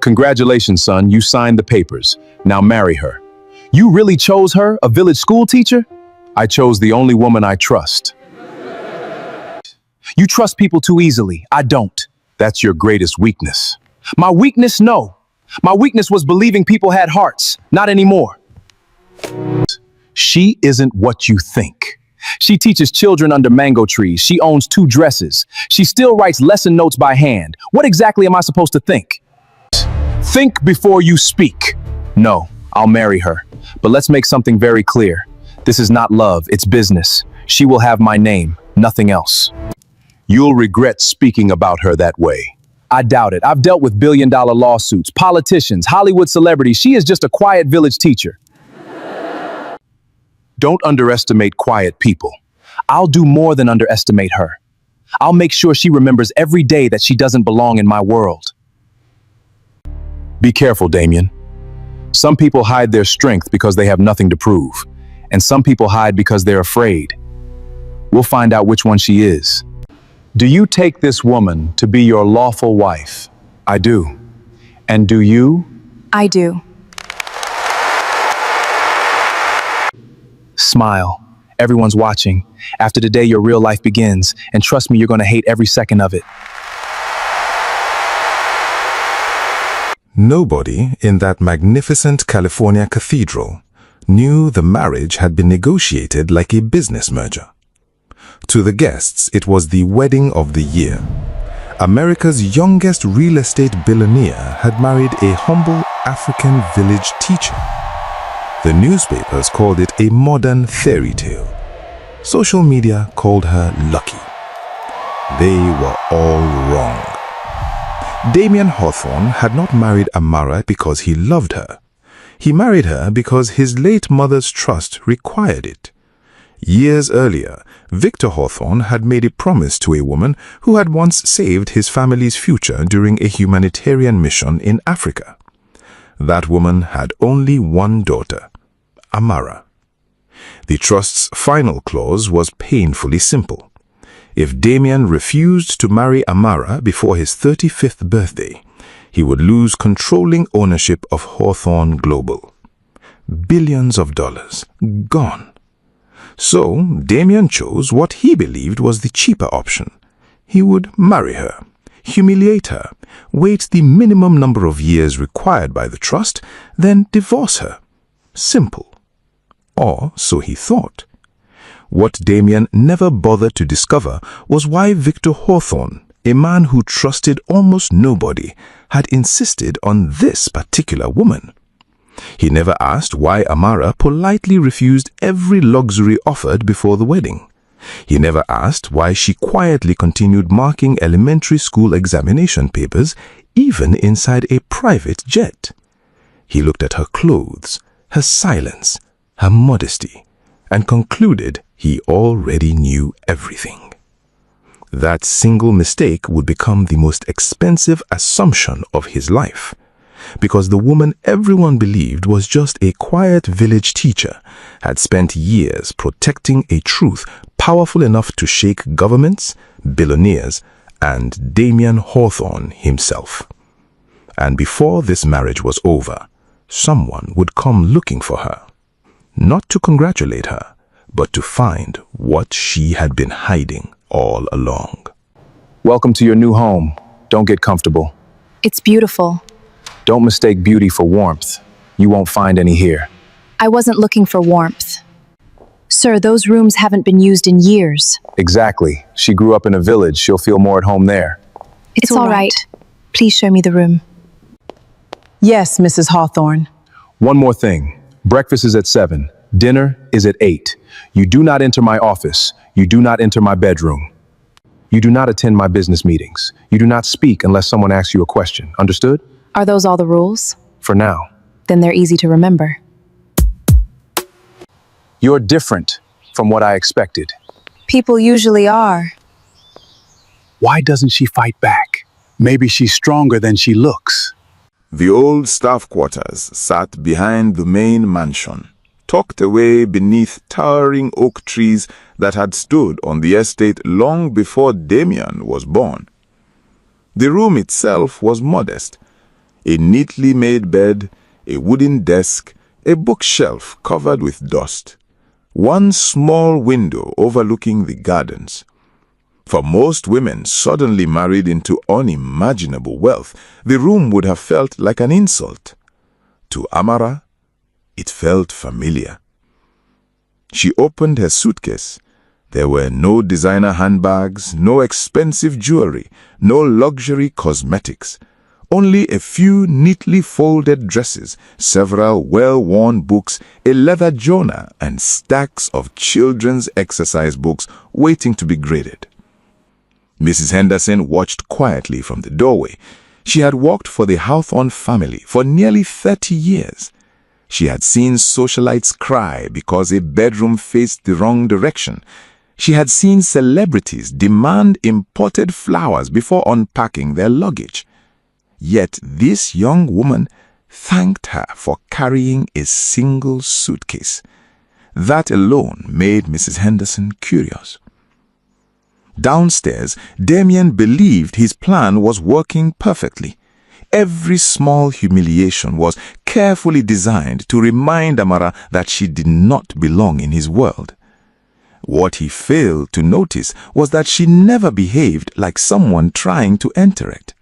Congratulations, son, you signed the papers. Now marry her. You really chose her, a village school teacher? I chose the only woman I trust. You trust people too easily. I don't. That's your greatest weakness. My weakness? No. My weakness was believing people had hearts. Not anymore. She isn't what you think. She teaches children under mango trees. She owns 2 dresses. She still writes lesson notes by hand. What exactly am I supposed to think? Think before you speak. No, I'll marry her. But let's make something very clear. This is not love, it's business. She will have my name, nothing else. You'll regret speaking about her that way. I doubt it. I've dealt with billion-dollar lawsuits, politicians, Hollywood celebrities. She is just a quiet village teacher. Don't underestimate quiet people. I'll do more than underestimate her. I'll make sure she remembers every day that she doesn't belong in my world. Be careful, Damien. Some people hide their strength because they have nothing to prove, and some people hide because they're afraid. We'll find out which one she is. Do you take this woman to be your lawful wife? I do. And do you? I do. Smile. Everyone's watching. After today, your real life begins, and trust me, you're going to hate every second of it. Nobody in that magnificent California cathedral knew the marriage had been negotiated like a business merger. To the guests, it was the wedding of the year. America's youngest real estate billionaire had married a humble African village teacher. The newspapers called it a modern fairy tale. Social media called her lucky. They were all wrong. Damien Hawthorne had not married Amara because he loved her. He married her because his late mother's trust required it. Years earlier, Victor Hawthorne had made a promise to a woman who had once saved his family's future during a humanitarian mission in Africa. That woman had only one daughter, Amara. The trust's final clause was painfully simple. If Damien refused to marry Amara before his 35th birthday, he would lose controlling ownership of Hawthorne Global. Billions of dollars gone. So Damien chose what he believed was the cheaper option. He would marry her, humiliate her, wait the minimum number of years required by the trust, then divorce her. Simple. Or so he thought. What Damien never bothered to discover was why Victor Hawthorne, a man who trusted almost nobody, had insisted on this particular woman. He never asked why Amara politely refused every luxury offered before the wedding. He never asked why she quietly continued marking elementary school examination papers even inside a private jet. He looked at her clothes, her silence, her modesty, and concluded he already knew everything. That single mistake would become the most expensive assumption of his life, because the woman everyone believed was just a quiet village teacher had spent years protecting a truth powerful enough to shake governments, billionaires, and Damien Hawthorne himself. And before this marriage was over, someone would come looking for her, not to congratulate her, but to find what she had been hiding all along. Welcome to your new home. Don't get comfortable. It's beautiful. Don't mistake beauty for warmth. You won't find any here. I wasn't looking for warmth. Sir, those rooms haven't been used in years. Exactly. She grew up in a village. She'll feel more at home there. It's all right. Please show me the room. Yes, Mrs. Hawthorne. One more thing. Breakfast is at 7. Dinner is at 8. You do not enter my office. You do not enter my bedroom. You do not attend my business meetings. You do not speak unless someone asks you a question. Understood? Are those all the rules? For now. Then they're easy to remember. You're different from what I expected. People usually are. Why doesn't she fight back? Maybe she's stronger than she looks. The old staff quarters sat behind the main mansion, tucked away beneath towering oak trees that had stood on the estate long before Damien was born. The room itself was modest, A neatly made bed, a wooden desk, a bookshelf covered with dust. One small window overlooking the gardens. For most women suddenly married into unimaginable wealth, the room would have felt like an insult. To Amara, it felt familiar. She opened her suitcase. There were no designer handbags, no expensive jewelry, no luxury cosmetics. Only a few neatly folded dresses, several well-worn books, a leather journal, and stacks of children's exercise books waiting to be graded. Mrs. Henderson watched quietly from the doorway. She had worked for the Hawthorne family for nearly 30 years. She had seen socialites cry because a bedroom faced the wrong direction. She had seen celebrities demand imported flowers before unpacking their luggage. Yet this young woman thanked her for carrying a single suitcase. That alone made Mrs. Henderson curious. Downstairs, Damien believed his plan was working perfectly. Every small humiliation was carefully designed to remind Amara that she did not belong in his world. What he failed to notice was that she never behaved like someone trying to enter it.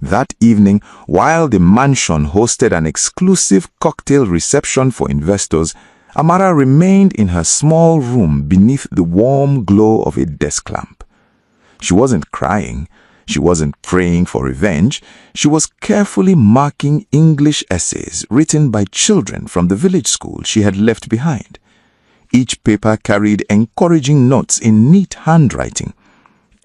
That evening, while the mansion hosted an exclusive cocktail reception for investors, Amara remained in her small room beneath the warm glow of a desk lamp. She wasn't crying. She wasn't praying for revenge. She was carefully marking English essays written by children from the village school she had left behind. Each paper carried encouraging notes in neat handwriting.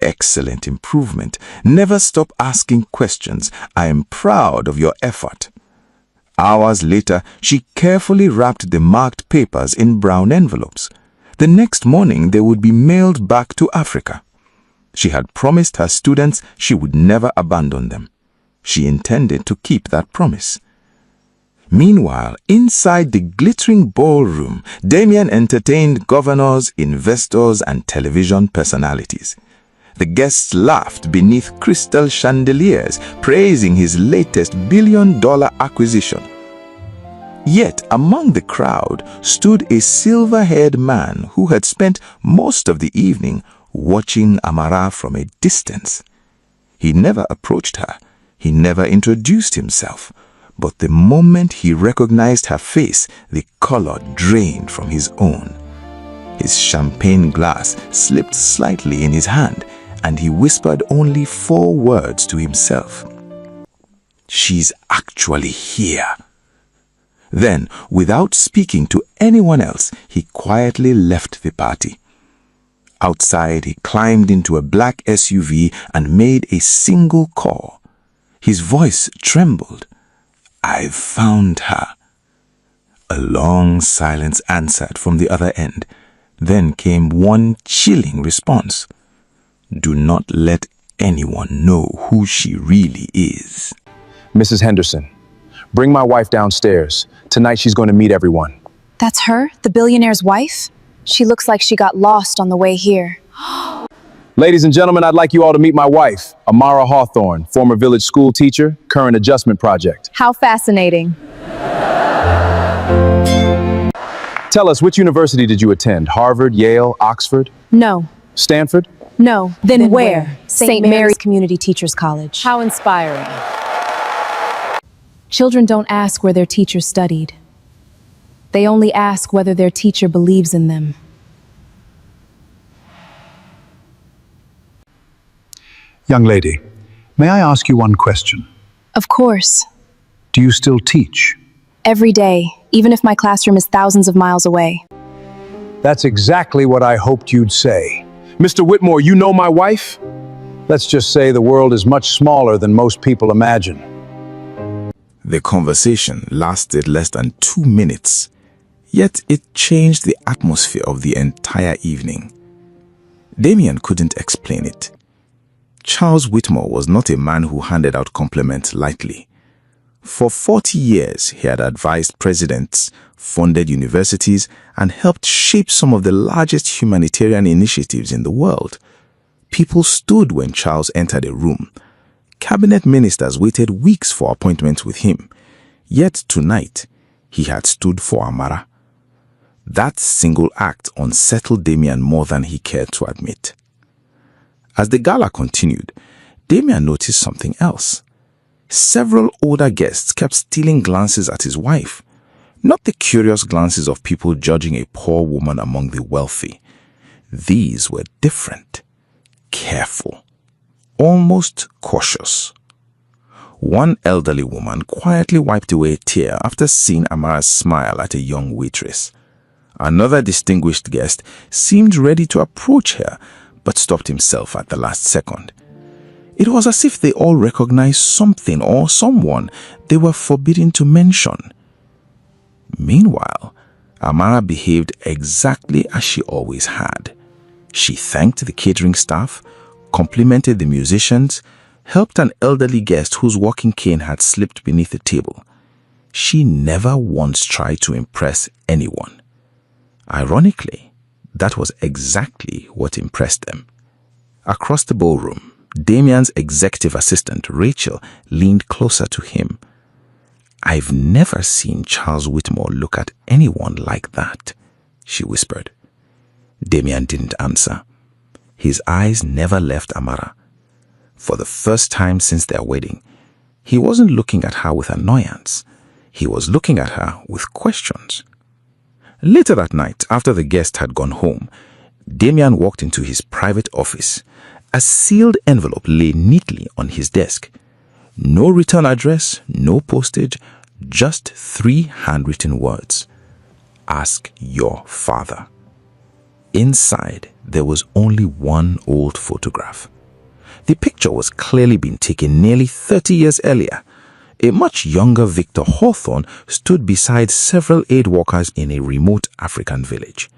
Excellent improvement. Never stop asking questions. I am proud of your effort. Hours later, she carefully wrapped the marked papers in brown envelopes. The next morning, they would be mailed back to Africa. She had promised her students she would never abandon them. She intended to keep that promise. Meanwhile, inside the glittering ballroom, Damien entertained governors, investors, and television personalities. The guests laughed beneath crystal chandeliers, praising his latest billion-dollar acquisition. Yet among the crowd stood a silver-haired man who had spent most of the evening watching Amara from a distance. He never approached her. He never introduced himself. But the moment he recognized her face, the color drained from his own. His champagne glass slipped slightly in his hand, and he whispered only 4 words to himself. "She's actually here." Then, without speaking to anyone else, he quietly left the party. Outside, he climbed into a black SUV and made a single call. His voice trembled. "I've found her." A long silence answered from the other end. Then came one chilling response. "Do not let anyone know who she really is." Mrs. Henderson, bring my wife downstairs. Tonight she's going to meet everyone. That's her, the billionaire's wife? She looks like she got lost on the way here. Ladies and gentlemen, I'd like you all to meet my wife, Amara Hawthorne, former village school teacher, current adjustment project. How fascinating. Tell us, which university did you attend? Harvard, Yale, Oxford, No. Stanford? No. Then where? St. Mary's Community Teachers College. How inspiring. Children don't ask where their teacher studied. They only ask whether their teacher believes in them. Young lady, may I ask you one question? Of course. Do you still teach? Every day, even if my classroom is thousands of miles away. That's exactly what I hoped you'd say. Mr. Whitmore, you know my wife? Let's just say the world is much smaller than most people imagine. The conversation lasted less than 2 minutes, yet it changed the atmosphere of the entire evening. Damien couldn't explain it. Charles Whitmore was not a man who handed out compliments lightly. For 40 years, he had advised presidents, funded universities, and helped shape some of the largest humanitarian initiatives in the world. People stood when Charles entered a room, Cabinet ministers waited weeks for appointments with him. Yet tonight, he had stood for Amara. That single act unsettled Damien more than he cared to admit. As the gala continued, Damien noticed something else. Several older guests kept stealing glances at his wife. Not the curious glances of people judging a poor woman among the wealthy. These were different, careful, almost cautious. One elderly woman quietly wiped away a tear after seeing Amara's smile at a young waitress. Another distinguished guest seemed ready to approach her, but stopped himself at the last second. It was as if they all recognized something or someone they were forbidden to mention. Meanwhile, Amara behaved exactly as she always had. She thanked the catering staff, complimented the musicians, helped an elderly guest whose walking cane had slipped beneath the table. She never once tried to impress anyone. Ironically, that was exactly what impressed them. Across the ballroom, Damien's executive assistant, Rachel, leaned closer to him. "I've never seen Charles Whitmore look at anyone like that," she whispered. Damien didn't answer. His eyes never left Amara. For the first time since their wedding, he wasn't looking at her with annoyance. He was looking at her with questions. Later that night, after the guest had gone home, Damien walked into his private office. A sealed envelope lay neatly on his desk. No return address, no postage, just 3 handwritten words. "Ask your father." Inside, there was only one old photograph. The picture was clearly been taken nearly 30 years earlier. A much younger Victor Hawthorne stood beside several aid workers in a remote African village.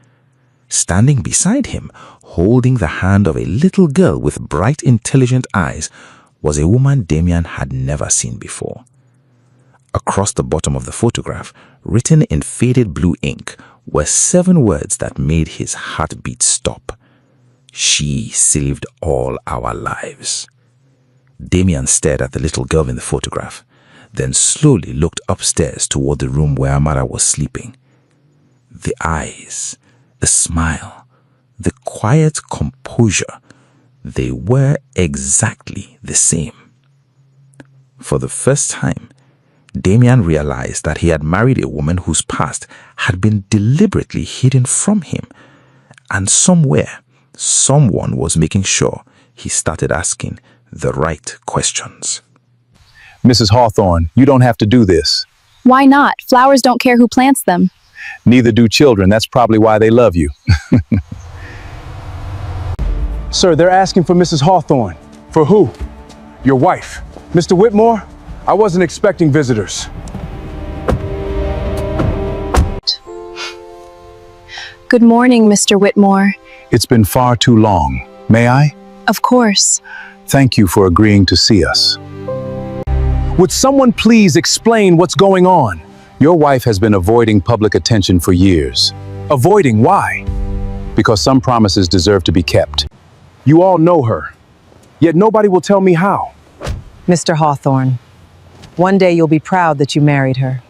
Standing beside him, holding the hand of a little girl with bright, intelligent eyes, was a woman Damien had never seen before. Across the bottom of the photograph, written in faded blue ink, were 7 words that made his heartbeat stop. "She saved all our lives." Damien stared at the little girl in the photograph, then slowly looked upstairs toward the room where Amara was sleeping. The eyes, the smile, the quiet composure, they were exactly the same. For the first time, Damien realized that he had married a woman whose past had been deliberately hidden from him, and somewhere, someone was making sure he started asking the right questions. Mrs. Hawthorne, you don't have to do this. Why not? Flowers don't care who plants them. Neither do children. That's probably why they love you. Sir, they're asking for Mrs. Hawthorne. For who? Your wife. Mr. Whitmore? I wasn't expecting visitors. Good morning, Mr. Whitmore. It's been far too long. May I? Of course. Thank you for agreeing to see us. Would someone please explain what's going on? Your wife has been avoiding public attention for years. Avoiding why? Because some promises deserve to be kept. You all know her, yet nobody will tell me how. Mr. Hawthorne, one day you'll be proud that you married her.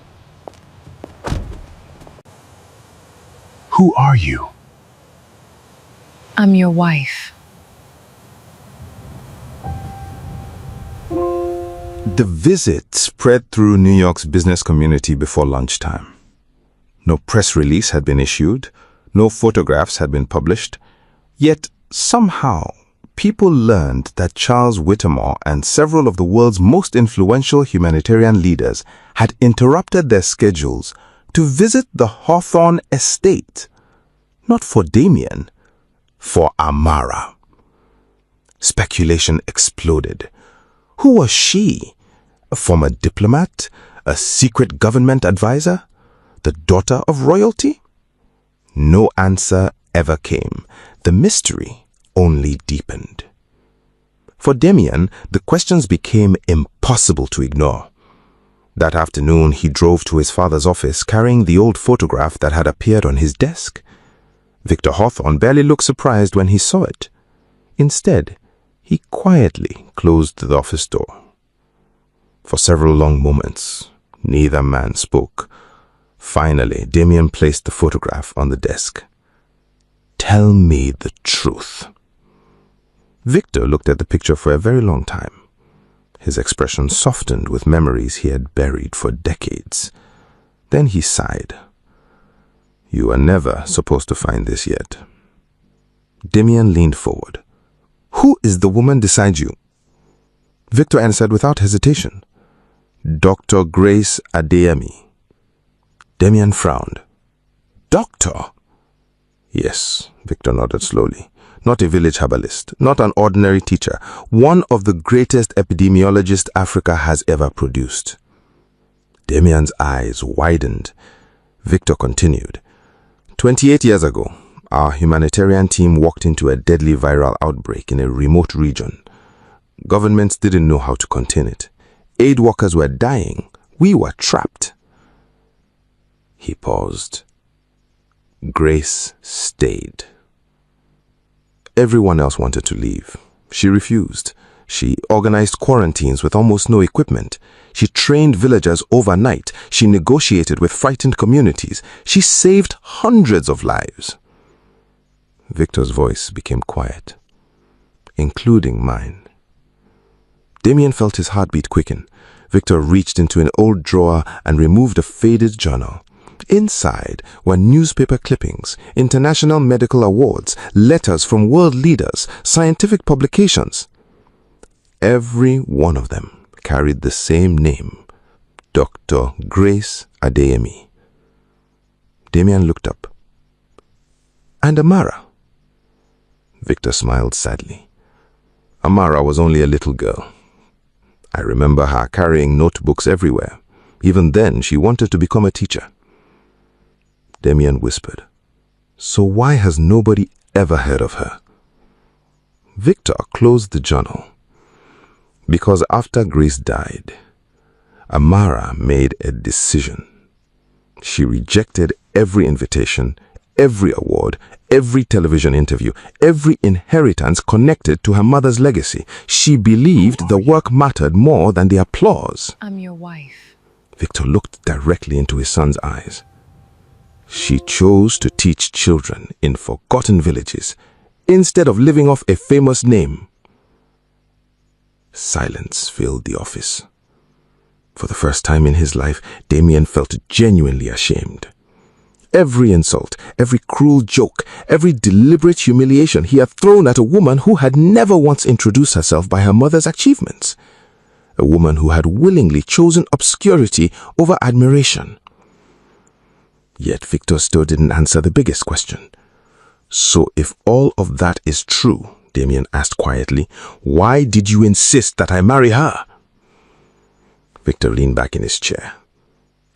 Who are you? I'm your wife. The visit spread through New York's business community before lunchtime. No press release had been issued, no photographs had been published, yet somehow people learned that Charles Whitmore and several of the world's most influential humanitarian leaders had interrupted their schedules to visit the Hawthorne estate. Not for Damien, for Amara. Speculation exploded. Who was she? A former diplomat? A secret government advisor? The daughter of royalty? No answer ever came. The mystery only deepened. For Damien, the questions became impossible to ignore. That afternoon, he drove to his father's office carrying the old photograph that had appeared on his desk. Victor Hawthorne barely looked surprised when he saw it. Instead, He quietly closed the office door. For several long moments, neither man spoke. Finally, Damien placed the photograph on the desk. "Tell me the truth." Victor looked at the picture for a very long time. His expression softened with memories he had buried for decades. Then he sighed. "You are never supposed to find this yet." Damien leaned forward. "Who is the woman beside you?" Victor answered without hesitation. "Dr. Grace Adeyemi." Damien frowned. "Doctor?" "Yes," Victor nodded slowly. "Not a village herbalist, not an ordinary teacher, one of the greatest epidemiologists Africa has ever produced." Damien's eyes widened. Victor continued. 28 years ago, our humanitarian team walked into a deadly viral outbreak in a remote region. Governments didn't know how to contain it. Aid workers were dying. We were trapped. He paused. Grace stayed. Everyone else wanted to leave. She refused. She organized quarantines with almost no equipment. She trained villagers overnight. She negotiated with frightened communities. She saved hundreds of lives. Victor's voice became quiet, including mine. Damien felt his heartbeat quicken. Victor reached into an old drawer and removed a faded journal. Inside were newspaper clippings, international medical awards, letters from world leaders, scientific publications. Every one of them carried the same name, Dr. Grace Adeyemi. Damien looked up. "And Amara?" Victor smiled sadly. "Amara was only a little girl. I remember her carrying notebooks everywhere. Even then, she wanted to become a teacher." Damien whispered, "So why has nobody ever heard of her?" Victor closed the journal. "Because after Grace died, Amara made a decision. She rejected every invitation, every award, every television interview, every inheritance connected to her mother's legacy. She believed the work mattered more than the applause." I'm your wife. Victor looked directly into his son's eyes. "She chose to teach children in forgotten villages instead of living off a famous name." Silence filled the office. For the first time in his life, Damien felt genuinely ashamed. Every insult, every cruel joke, every deliberate humiliation he had thrown at a woman who had never once introduced herself by her mother's achievements. A woman who had willingly chosen obscurity over admiration. Yet Victor still didn't answer the biggest question. "So if all of that is true," Damien asked quietly, "why did you insist that I marry her?" Victor leaned back in his chair.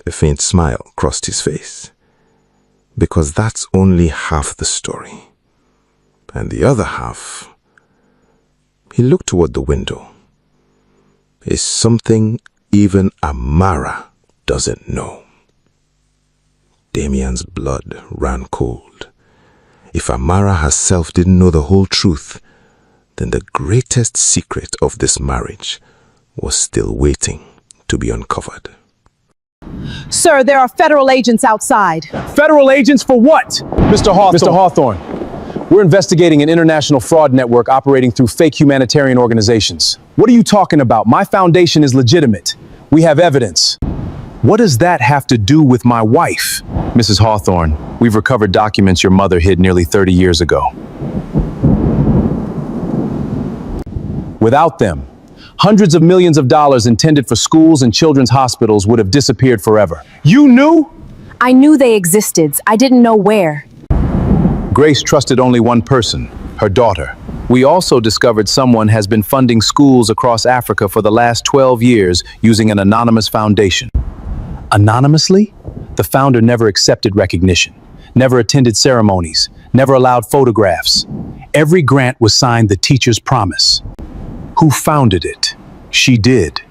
A faint smile crossed his face. "Because that's only half the story. And the other half..." He looked toward the window. "Is something even Amara doesn't know." Damien's blood ran cold. If Amara herself didn't know the whole truth, then the greatest secret of this marriage was still waiting to be uncovered. Sir, there are federal agents outside. Federal agents for what? Mr. Hawthorne, we're investigating an international fraud network operating through fake humanitarian organizations. What are you talking about? My foundation is legitimate. We have evidence. What does that have to do with my wife? Mrs. Hawthorne, we've recovered documents your mother hid nearly 30 years ago. Without them, hundreds of millions of dollars intended for schools and children's hospitals would have disappeared forever. You knew? I knew they existed. I didn't know where. Grace trusted only one person, her daughter. We also discovered someone has been funding schools across Africa for the last 12 years using an anonymous foundation. Anonymously? The founder never accepted recognition, never attended ceremonies, never allowed photographs. Every grant was signed the teacher's promise. Who founded it? She did.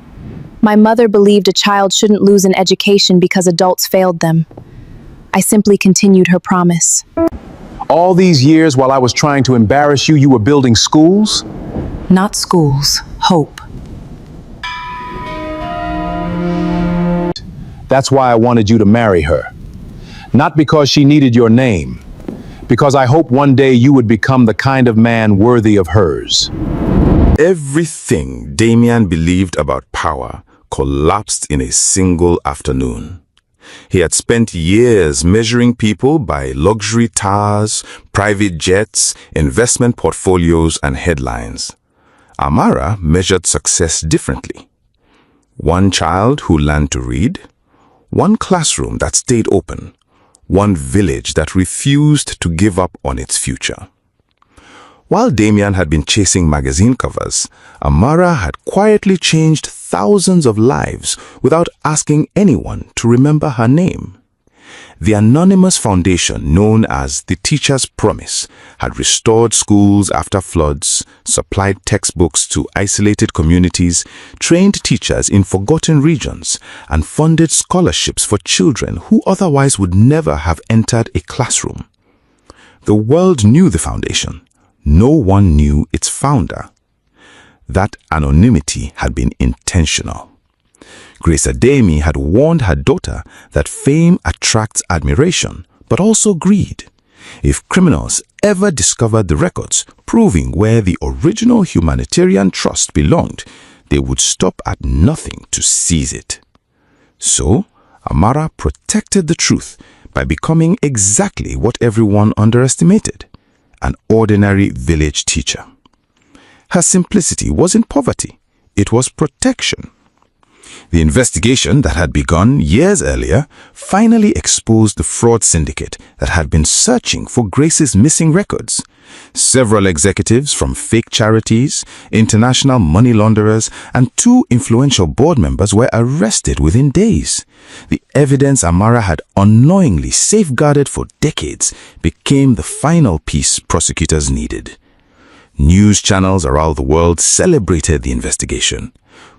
My mother believed a child shouldn't lose an education because adults failed them. I simply continued her promise. All these years while I was trying to embarrass you, you were building schools? Not schools, hope. That's why I wanted you to marry her. Not because she needed your name, because I hope one day you would become the kind of man worthy of hers. Everything Damien believed about power collapsed in a single afternoon. He had spent years measuring people by luxury towers, private jets, investment portfolios, and headlines. Amara measured success differently. One child who learned to read, one classroom that stayed open, one village that refused to give up on its future. While Damien had been chasing magazine covers, Amara had quietly changed thousands of lives without asking anyone to remember her name. The anonymous foundation known as the Teacher's Promise had restored schools after floods, supplied textbooks to isolated communities, trained teachers in forgotten regions, and funded scholarships for children who otherwise would never have entered a classroom. The world knew the foundation. No one knew its founder. That anonymity had been intentional. Grace Ademi had warned her daughter that fame attracts admiration, but also greed. If criminals ever discovered the records proving where the original humanitarian trust belonged, they would stop at nothing to seize it. So, Amara protected the truth by becoming exactly what everyone underestimated: an ordinary village teacher. Her simplicity wasn't poverty, it was protection. The investigation that had begun years earlier finally exposed the fraud syndicate that had been searching for Grace's missing records. Several executives from fake charities, international money launderers, and 2 influential board members were arrested within days. The evidence Amara had unknowingly safeguarded for decades became the final piece prosecutors needed. News channels around the world celebrated the investigation.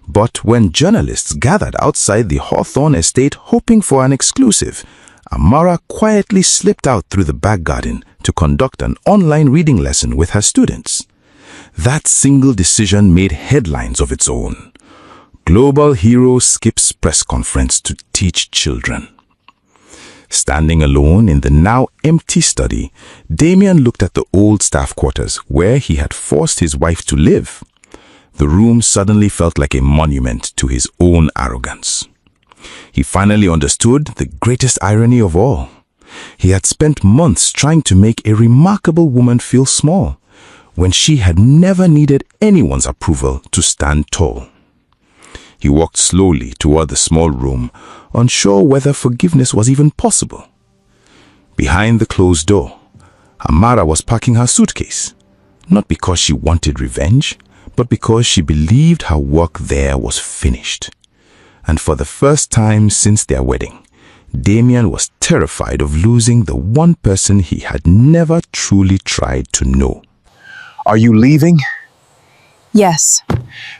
But when journalists gathered outside the Hawthorne estate hoping for an exclusive, Amara quietly slipped out through the back garden to conduct an online reading lesson with her students. That single decision made headlines of its own. Global hero skips press conference to teach children. Standing alone in the now empty study, Damien looked at the old staff quarters where he had forced his wife to live. The room suddenly felt like a monument to his own arrogance. He finally understood the greatest irony of all. He had spent months trying to make a remarkable woman feel small, when she had never needed anyone's approval to stand tall. He walked slowly toward the small room, unsure whether forgiveness was even possible. Behind the closed door, Amara was packing her suitcase, not because she wanted revenge, but because she believed her work there was finished. And for the first time since their wedding, Damien was terrified of losing the one person he had never truly tried to know. Are you leaving? Yes.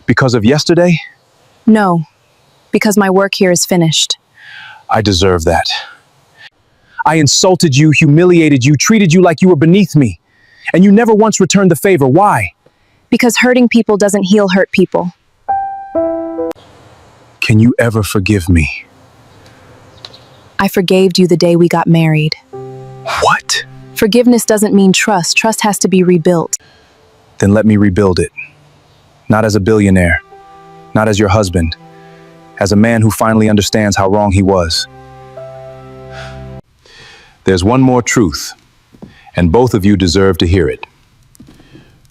Because of yesterday? No. Because my work here is finished. I deserve that. I insulted you, humiliated you, treated you like you were beneath me. And you never once returned the favor. Why? Because hurting people doesn't heal hurt people. Can you ever forgive me? I forgave you the day we got married. What? Forgiveness doesn't mean trust. Trust has to be rebuilt. Then let me rebuild it. Not as a billionaire, not as your husband, as a man who finally understands how wrong he was. There's one more truth, and both of you deserve to hear it.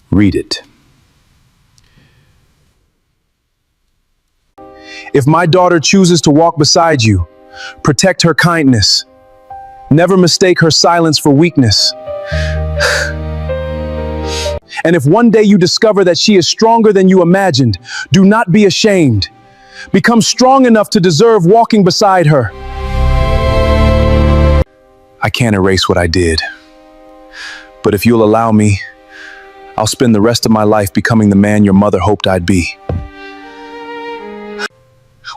Read it. If my daughter chooses to walk beside you, protect her kindness. Never mistake her silence for weakness. And if one day you discover that she is stronger than you imagined, do not be ashamed. Become strong enough to deserve walking beside her. I can't erase what I did. But if you'll allow me, I'll spend the rest of my life becoming the man your mother hoped I'd be.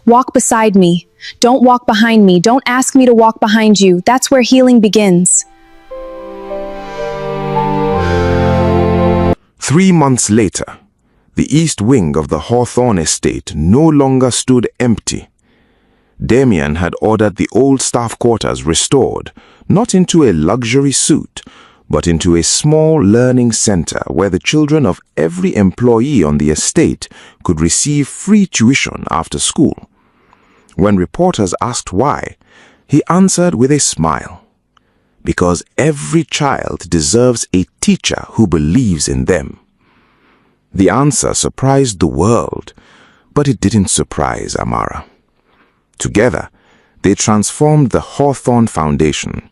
Walk beside me. Don't walk behind me. Don't ask me to walk behind you. That's where healing begins. 3 months later, The east wing of the Hawthorne estate no longer stood empty. Damien had ordered the old staff quarters restored, not into a luxury suite, but into a small learning center where the children of every employee on the estate could receive free tuition after school. When reporters asked why, he answered with a smile. Because every child deserves a teacher who believes in them. The answer surprised the world, but it didn't surprise Amara. Together, they transformed the Hawthorne Foundation.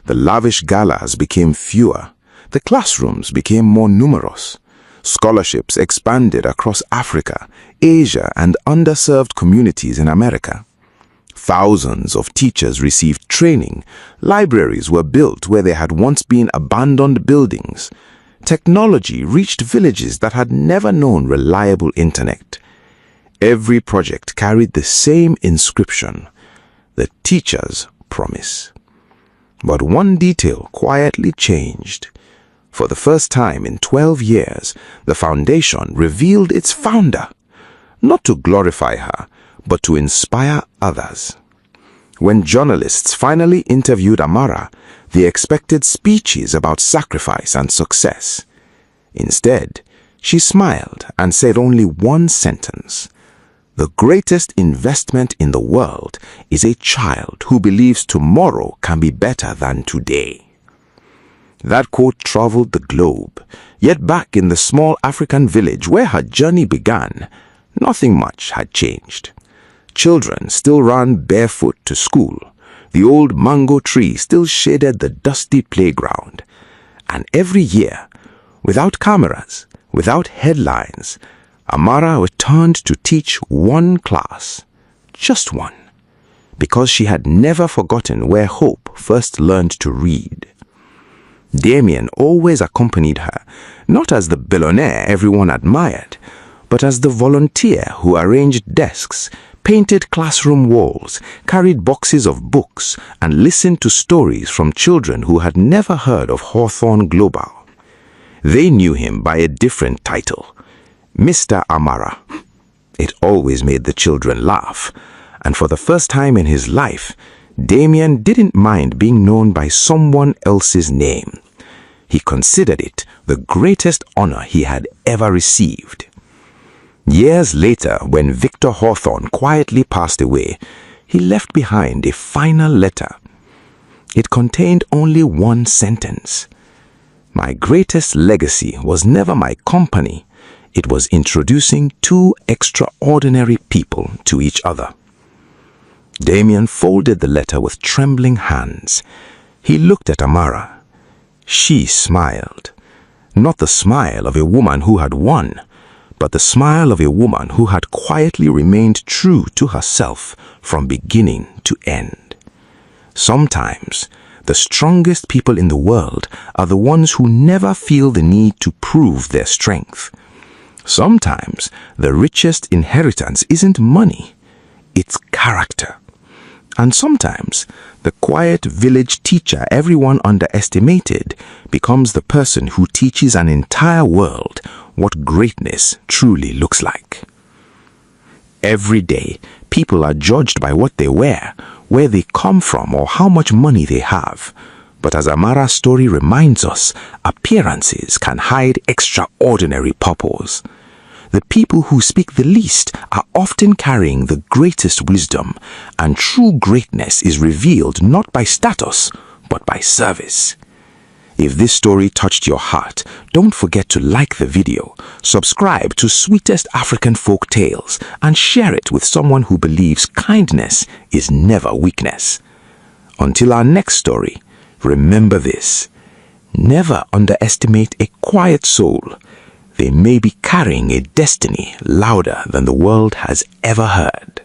The lavish galas became fewer. The classrooms became more numerous. Scholarships expanded across Africa, Asia, and underserved communities in America. Thousands of teachers received training. Libraries were built where there had once been abandoned buildings. Technology reached villages that had never known reliable internet. Every project carried the same inscription, the teacher's promise. But one detail quietly changed. For the first time in 12 years, the foundation revealed its founder, not to glorify her, but to inspire others. When journalists finally interviewed Amara, they expected speeches about sacrifice and success. Instead, she smiled and said only one sentence. The greatest investment in the world is a child who believes tomorrow can be better than today. That quote traveled the globe, yet back in the small African village where her journey began, nothing much had changed. Children still ran barefoot to school. The old mango tree still shaded the dusty playground. And every year, without cameras, without headlines, Amara returned to teach one class, just one, because she had never forgotten where Hope first learned to read. Damien always accompanied her, not as the billionaire everyone admired, but as the volunteer who arranged desks, painted classroom walls, carried boxes of books, and listened to stories from children who had never heard of Hawthorne Global. They knew him by a different title, Mr. Amara. It always made the children laugh, and for the first time in his life, Damien didn't mind being known by someone else's name. He considered it the greatest honor he had ever received. Years later, when Victor Hawthorne quietly passed away, he left behind a final letter. It contained only one sentence. My greatest legacy was never my company. It was introducing two extraordinary people to each other. Damien folded the letter with trembling hands. He looked at Amara. She smiled. Not the smile of a woman who had won, but the smile of a woman who had quietly remained true to herself from beginning to end. Sometimes, the strongest people in the world are the ones who never feel the need to prove their strength. Sometimes, the richest inheritance isn't money, it's character. And sometimes, the quiet village teacher everyone underestimated becomes the person who teaches an entire world what greatness truly looks like. Every day, people are judged by what they wear, where they come from, or how much money they have. But as Amara's story reminds us, appearances can hide extraordinary purpose. The people who speak the least are often carrying the greatest wisdom, and true greatness is revealed not by status, but by service. If this story touched your heart, don't forget to like the video, subscribe to Sweetest African Folk Tales, and share it with someone who believes kindness is never weakness. Until our next story, remember this: never underestimate a quiet soul. They may be carrying a destiny louder than the world has ever heard.